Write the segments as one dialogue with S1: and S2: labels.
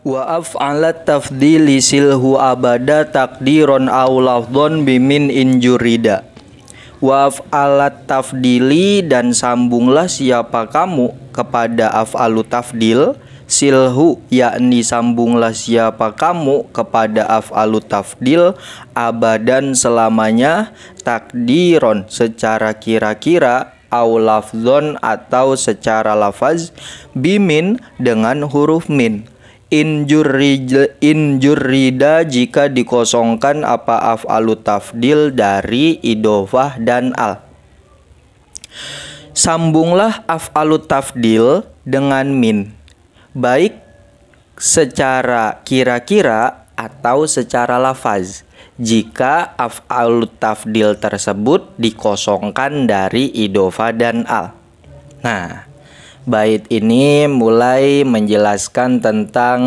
S1: Wa af'alat tafdili silhu abada takdiron aw lafdhon bimin injurida. Wa af'alat tafdili, dan sambunglah siapa kamu kepada af'alu tafdil. Silhu, yakni sambunglah siapa kamu kepada af'alu tafdil abadan selamanya, takdiron secara kira-kira, aw lafdhon atau secara lafaz, bimin dengan huruf min. Injurrida jika dikosongkan apa af'alu tafdil dari idofah dan al. Sambunglah af'alu tafdil dengan min, baik secara kira-kira atau secara lafaz, jika af'alu tafdil tersebut dikosongkan dari idofah dan al. Nah, bait ini mulai menjelaskan tentang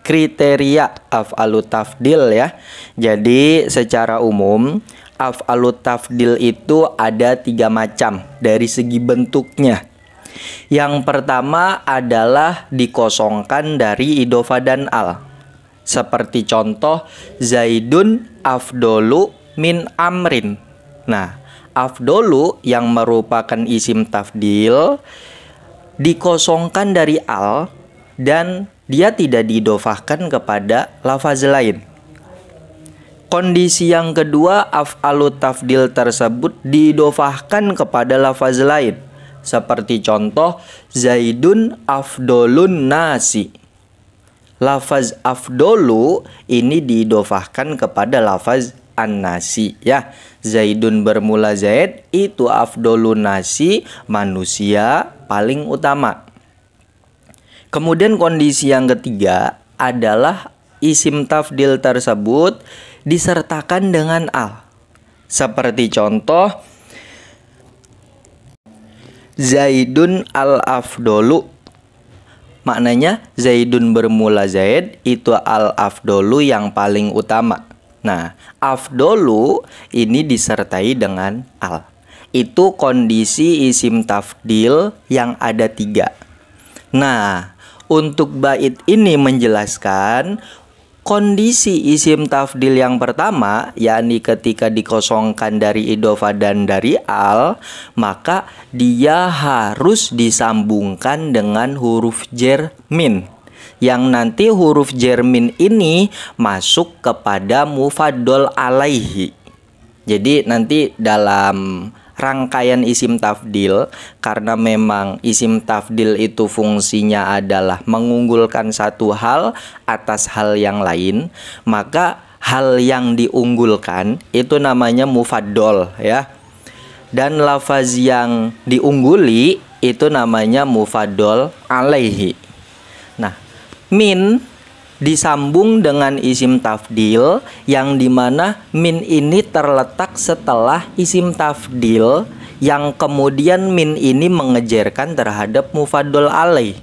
S1: kriteria af'alu tafdil ya. Jadi secara umum af'alu tafdil itu ada 3 macam dari segi bentuknya. Yang pertama adalah dikosongkan dari idofah dan al. Seperti contoh Zaidun afdolu min amrin. Nah, afdolu yang merupakan isim tafdil dikosongkan dari al dan dia tidak diidofahkan kepada lafaz lain. Kondisi yang kedua, af'alu tafdil tersebut diidofahkan kepada lafaz lain. Seperti contoh Zaidun afdolun nasi. Lafaz afdolu ini diidofahkan kepada lafaz an-nasi ya. Zaidun bermula Zaid, itu afdolun nasi, manusia paling utama. Kemudian kondisi yang ketiga adalah isim tafdil tersebut disertakan dengan al. Seperti contoh Zaidun al-afdolu. Maknanya Zaidun bermula Zaid, itu al-afdolu yang paling utama. Nah, afdolu ini disertai dengan al. Itu kondisi isim tafdil yang ada 3. Nah, untuk bait ini menjelaskan kondisi isim tafdil yang pertama, yakni ketika dikosongkan dari idofah dan dari al, maka dia harus disambungkan dengan huruf jar min, yang nanti huruf jar min ini masuk kepada mufaddol alaihi. Jadi nanti dalam rangkaian isim tafdil, karena memang isim tafdil itu fungsinya adalah mengunggulkan satu hal atas hal yang lain, maka hal yang diunggulkan itu namanya mufaddol ya. Dan lafaz yang diungguli itu namanya mufaddol alaihi. Nah, min disambung dengan isim tafdil, yang dimana min ini terletak setelah isim tafdil, yang kemudian min ini mengejarkan terhadap mufaddol alaih.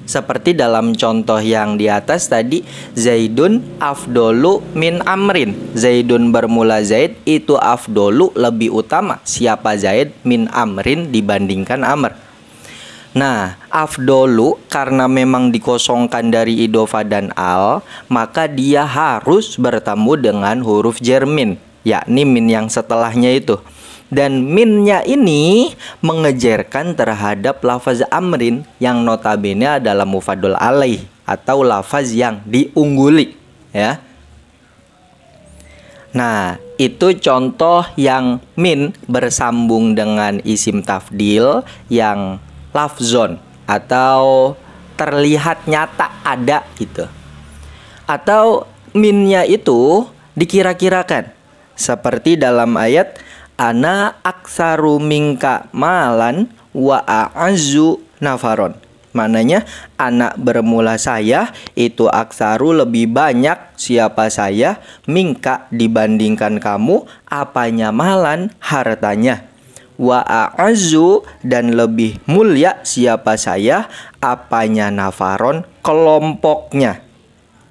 S1: Seperti dalam contoh yang di atas tadi, Zaidun afdolu min amrin. Zaidun bermula Zaid, itu afdolu lebih utama siapa Zaid min amrin dibandingkan amr. Nah, afdolu karena memang dikosongkan dari idofah dan al, maka dia harus bertemu dengan huruf jar min, yakni min yang setelahnya itu. Dan minnya ini mengejarkan terhadap lafaz amrin, yang notabene adalah mufaddol alaih atau lafaz yang diungguli ya. Nah, itu contoh yang min bersambung dengan isim tafdil yang lafzon atau terlihat nyata ada gitu. Atau minnya itu dikira-kirakan, seperti dalam ayat ana aksaru minka malan wa a'azzu nafaron. Maknanya anak bermula saya, itu aksaru lebih banyak siapa saya, minka dibandingkan kamu, apanya malan, hartanya, wa a'azzu dan lebih mulia siapa saya, apanya nafaron, kelompoknya.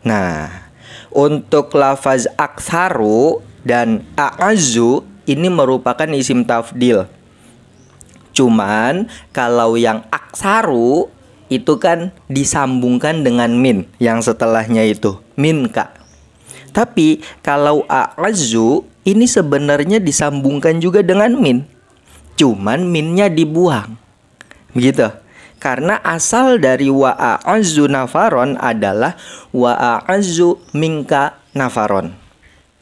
S1: Nah, untuk lafaz aksaru dan a'azzu ini merupakan isim tafdil. Cuman kalau yang aksaru itu kan disambungkan dengan min yang setelahnya itu minka. Tapi kalau a'azzu ini sebenarnya disambungkan juga dengan min, cuman minnya dibuang. Begitu. Karena asal dari wa a'azzu nafaron adalah wa a'azzu minka nafaron.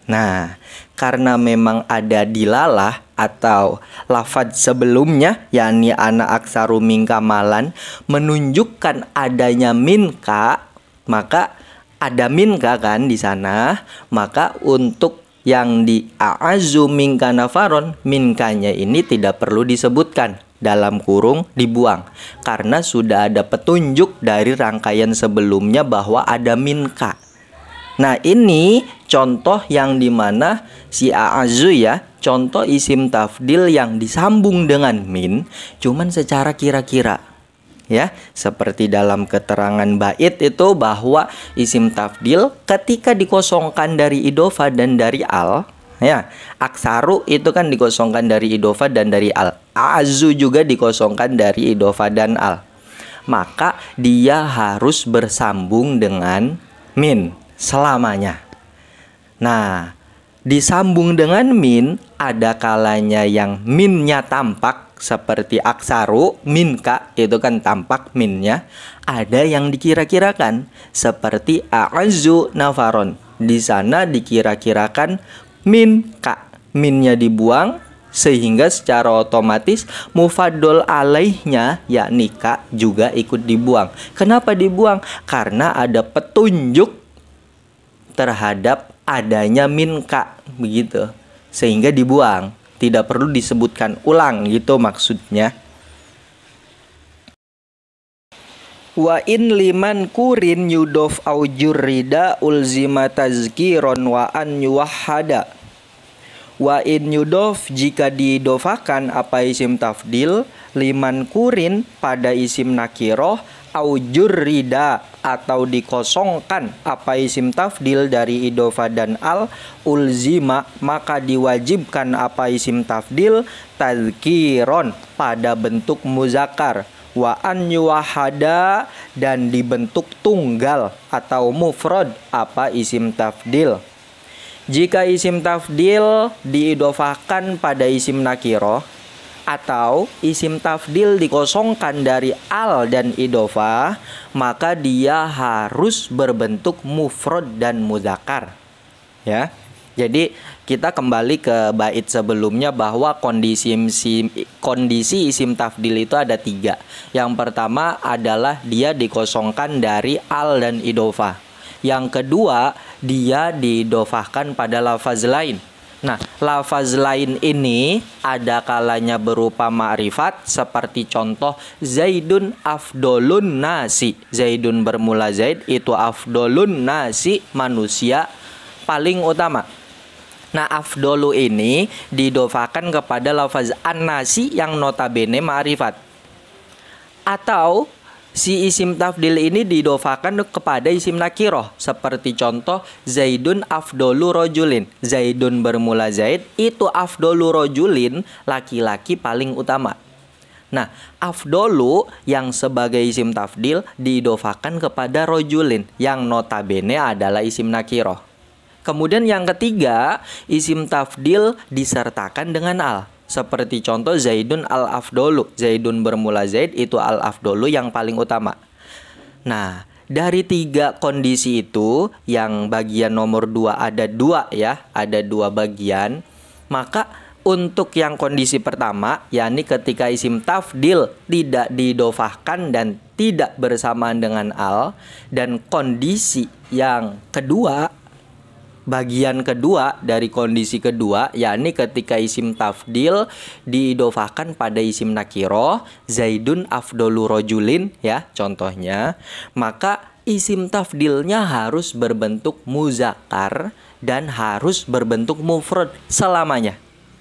S1: Nah, karena memang ada dilalah atau lafadz sebelumnya, yakni ana aksaru minka malan, menunjukkan adanya minka, maka ada minka kan di sana, maka untuk yang di a'azzu minka nafaron, minkanya ini tidak perlu disebutkan, dalam kurung dibuang, karena sudah ada petunjuk dari rangkaian sebelumnya bahwa ada minka. Nah, ini contoh yang dimana si a'azzu ya, contoh isim tafdil yang disambung dengan min, cuman secara kira-kira. Ya, seperti dalam keterangan bait itu bahwa isim tafdil ketika dikosongkan dari idhofah dan dari al, ya, aksaru itu kan dikosongkan dari idhofah dan dari al. A'azzu juga dikosongkan dari idhofah dan al. Maka dia harus bersambung dengan min selamanya. Nah, disambung dengan min ada kalanya yang minnya tampak seperti aksaru, minka itu kan tampak minnya. Ada yang dikira-kirakan seperti a'azzu nafaron. Di sana dikira-kirakan minka, minnya dibuang, sehingga secara otomatis mufaddol alaihnya yakni ka juga ikut dibuang. Kenapa dibuang? Karena ada petunjuk terhadap adanya minka, begitu, sehingga dibuang, tidak perlu disebutkan ulang, gitu maksudnya. Wa in liman kurin yudof au jurrida ulzima tazkiron wa an yuwahhada. Wa in yudof jika didofakan apa isim tafdil, liman kurin pada isim nakiroh, au jurrida atau dikosongkan apa isim tafdil dari idhofah dan al, ulzima maka diwajibkan apa isim tafdil tazkiron pada bentuk muzakkar, wa an yuwahhada dan dibentuk tunggal atau mufrad apa isim tafdil. Jika isim tafdil diidhofahkan pada isim nakiroh atau isim tafdil dikosongkan dari al dan idhofah, maka dia harus berbentuk mufrad dan muzakkar. Ya. Jadi kita kembali ke bait sebelumnya bahwa kondisi isim tafdil itu ada 3. Yang pertama adalah dia dikosongkan dari al dan idhofah. Yang kedua, dia diidhofahkan pada lafaz lain. Nah, lafaz lain ini ada kalanya berupa ma'rifat, seperti contoh Zaidun afdolun nasi. Zaidun bermula Zaid, itu afdolun nasi, manusia paling utama. Nah, afdolu ini diidhofahkan kepada lafaz an-nasi yang notabene ma'rifat. Atau si isim tafdil ini diidhofahkan kepada isim nakiroh, seperti contoh Zaidun afdolu rojulin. Zaidun bermula Zaid, itu afdolu rojulin, laki-laki paling utama. Nah, afdolu yang sebagai isim tafdil diidhofahkan kepada rojulin, yang notabene adalah isim nakiroh. Kemudian yang ketiga, isim tafdil disertakan dengan al. Seperti contoh Zaidun al-afdolu. Zaidun bermula Zaid, itu al-afdolu yang paling utama. Nah, dari 3 kondisi itu, yang bagian nomor 2 ada 2 ya, ada 2 bagian. Maka untuk yang kondisi pertama, yakni ketika isim tafdil tidak diidhofahkan dan tidak bersamaan dengan al, dan kondisi yang kedua, bagian kedua dari kondisi kedua, yakni ketika isim tafdil diidhofahkan pada isim nakiroh, Zaidun afdolu rojulin ya contohnya, maka isim tafdilnya harus berbentuk muzakkar dan harus berbentuk mufrad selamanya.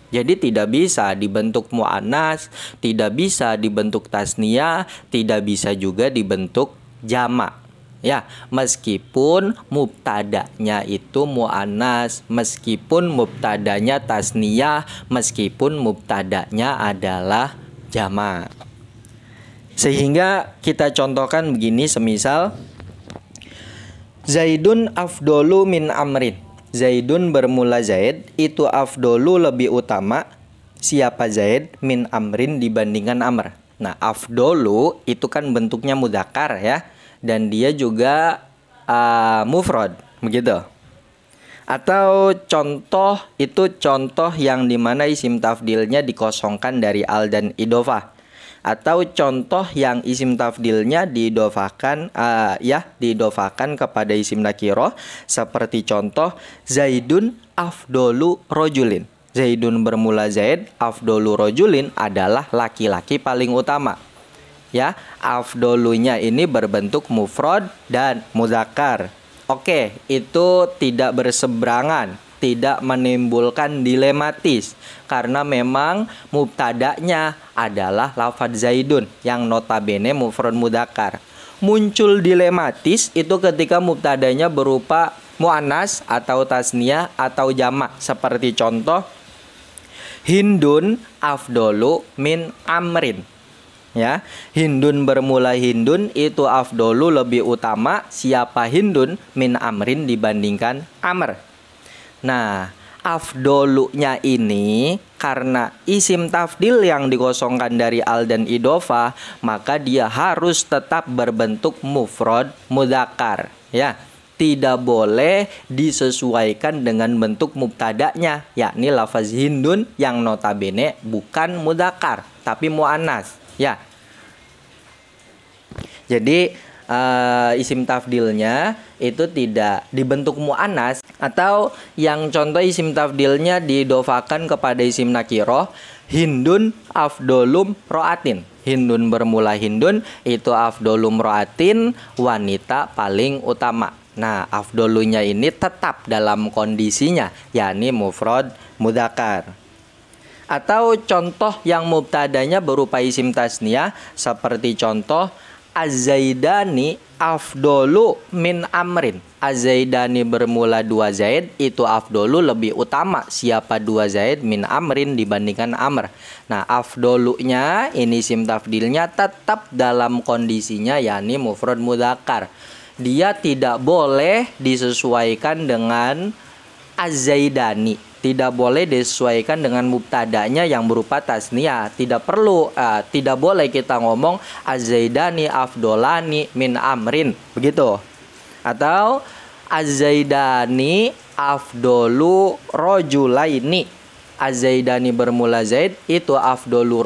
S1: Jadi tidak bisa dibentuk mu'annas, tidak bisa dibentuk tasniyah, tidak bisa juga dibentuk jamak. Ya, meskipun mubtadanya itu mu'annas, meskipun mubtadanya tasniyah, meskipun mubtadanya adalah jamak. Sehingga kita contohkan begini, semisal Zaidun afdolu min amrin. Zaidun bermula Zaid, itu afdolu lebih utama siapa Zaid min amrin dibandingkan Amr. Nah, afdolu itu kan bentuknya mudzakkar ya, dan dia juga mufrad, begitu. Atau contoh itu contoh yang dimana isim tafdilnya dikosongkan dari al dan idofah. Atau contoh yang isim tafdilnya diidofakan kepada isim nakiroh, seperti contoh Zaidun afdolu rojulin. Zaidun bermula Zaid, afdolu rojulin adalah laki-laki paling utama. Ya, afdolunya ini berbentuk mufrad dan mudzakkar. Oke, itu tidak berseberangan, tidak menimbulkan dilematis, karena memang mubtada'nya adalah lafadz Zaidun yang notabene mufrad mudzakkar. Muncul dilematis itu ketika mubtada'nya berupa muannas atau tasniyah atau jamak, seperti contoh Hindun afdolu min amrin. Ya, Hindun bermula Hindun itu afdolu lebih utama siapa Hindun min amrin dibandingkan Amr. Nah, afdolunya ini karena isim tafdil yang dikosongkan dari al dan idofah, maka dia harus tetap berbentuk mufrad mudzakkar. Ya, tidak boleh disesuaikan dengan bentuk mubtada'nya, yakni lafaz Hindun yang notabene bukan mudzakkar tapi muannas. Ya, jadi isim tafdilnya itu tidak dibentuk muannas, atau yang contoh isim tafdilnya didofakan kepada isim nakiroh, Hindun afdolum ro'atin. Hindun bermula Hindun itu afdolum ro'atin, wanita paling utama. Nah, afdolunya ini tetap dalam kondisinya, yakni mufrad mudzakkar. Atau contoh yang mubtadanya berupa isim tasniyah, seperti contoh Az-Zaidani afdolu min amrin. Az-Zaidani bermula 2 Zaid, itu afdolu lebih utama siapa 2 Zaid min amrin dibandingkan Amr. Nah, afdolunya ini isim tafdilnya tetap dalam kondisinya, yakni mufrad mudzakkar. Dia tidak boleh disesuaikan dengan Az-Zaidani, tidak boleh disesuaikan dengan mubtada'nya yang berupa tasniyah. Tidak perlu, tidak boleh kita ngomong Az-Zaidani afdolani min amrin, begitu. Atau Az-Zaidani afdolu rojulaini. Az-Zaidani bermula Zaid, itu afdolu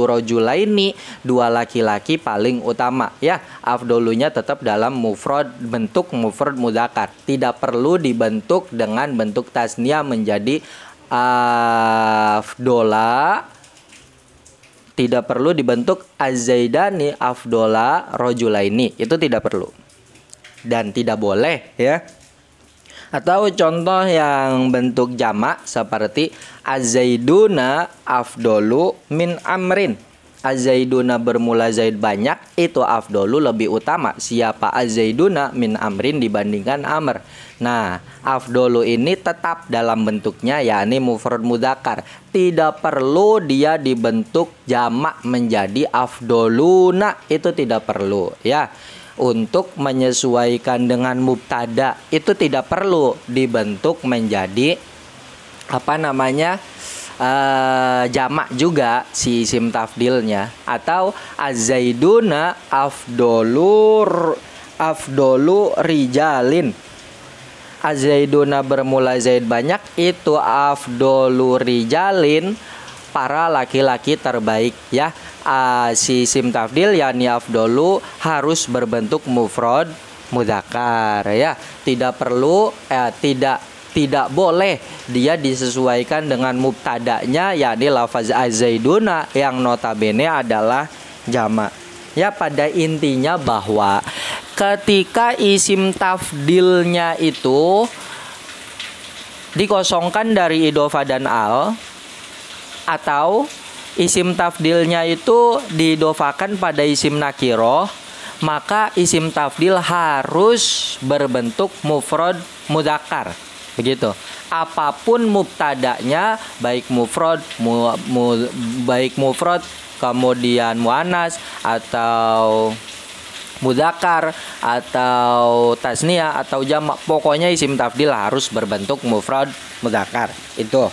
S1: rojulaini, 2 laki-laki paling utama. Ya, afdolunya tetap dalam mufrad, bentuk mufrad mudzakkar. Tidak perlu dibentuk dengan bentuk tasniyah menjadi afdola. Tidak perlu dibentuk Az-Zaidani afdola rojulaini. Itu tidak perlu dan tidak boleh, ya. Atau contoh yang bentuk jamak seperti Az-Zaiduna afdolu min amrin. Az-Zaiduna bermula Zaid banyak, itu afdolu lebih utama siapa Az-Zaiduna min amrin dibandingkan Amr. Nah, afdolu ini tetap dalam bentuknya, yakni mufrad mudzakkar. Tidak perlu dia dibentuk jamak menjadi afdoluna, itu tidak perlu, ya. Untuk menyesuaikan dengan mubtada itu tidak perlu dibentuk menjadi jamak juga si isim tafdilnya. Atau Az-Zaiduna afdolu rijalin. Az-Zaiduna bermula Zaid banyak, itu afdolu rijalin, para laki-laki terbaik, ya. Si isim tafdil yakni afdolu harus berbentuk mufrad mudzakkar, ya. Tidak perlu, tidak boleh dia disesuaikan dengan mubtada'nya, yakni lafaz Az-Zaiduna yang notabene adalah jamak. Ya, pada intinya bahwa ketika isim tafdilnya itu dikosongkan dari idofah dan al, atau isim tafdilnya itu didofakan pada isim nakiroh, maka isim tafdil harus berbentuk mufrad mudzakkar, begitu. Apapun mubtada'nya, baik mufrad kemudian muannas atau mudzakkar atau tasniyah atau jamak. Pokoknya isim tafdil harus berbentuk mufrad mudzakkar. Itu.